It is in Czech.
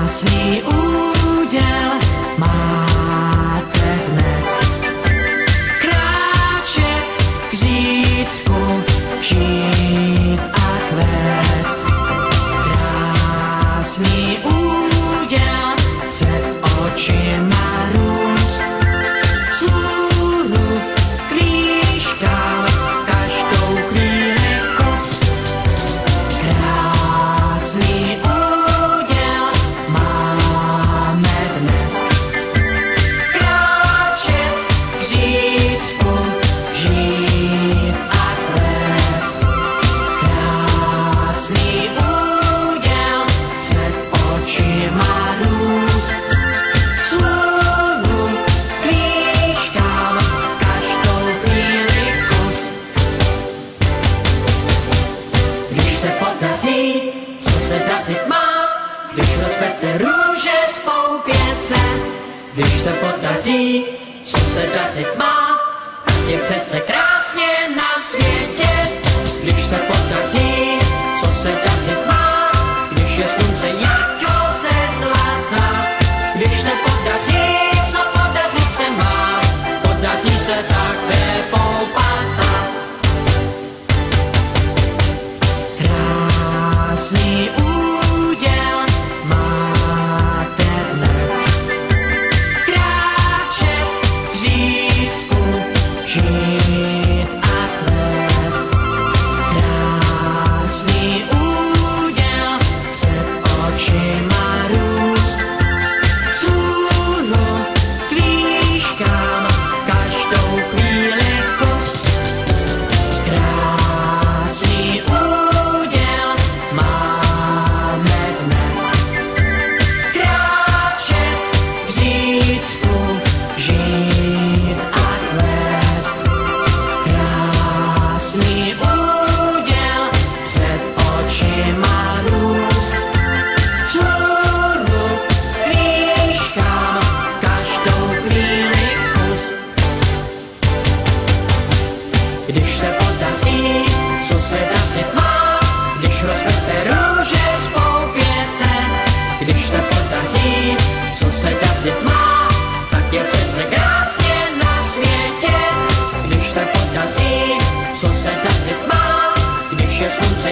Krásný úděl máte dnes. Kráčet k zítřku, žít a kvést. Krásný úděl před očima růst. Vzhůru k výškám každou chvíli kost. Krásný úděl máme dnes. Kráčet k zítřku, žít a kvést. Krásný úděl před očima růst. Vzhůru k výškám každou chvíli kost. Když se podaří, co se dařit má, když rozkvete růže spoupěte. Když se podaří, co se dařit má, tak je přece krásně na světě. Když se podaří, co se dařit má, když je slunce jako ze zlata. Když se podaří, co podařit se má, podaří se také poupata. Krásný úděl máte dnes. Kráčet k zítřku, žít a kvést. Krásný úděl před očima růst. Vzhůru k výškám každou chvíli kost. Krásný úděl máme dnes. Kráčet k zítřku, žít a kvést. Krásný úděl před očima růst. Vzhůru k výškám každou chvíli kus. Když se podaří, co se dařit má, když rozkvete růže spoupěte. Když se podaří, co se dařit má, tak je přece krásně na světě. Když se podaří, co se dařit má, když je slunce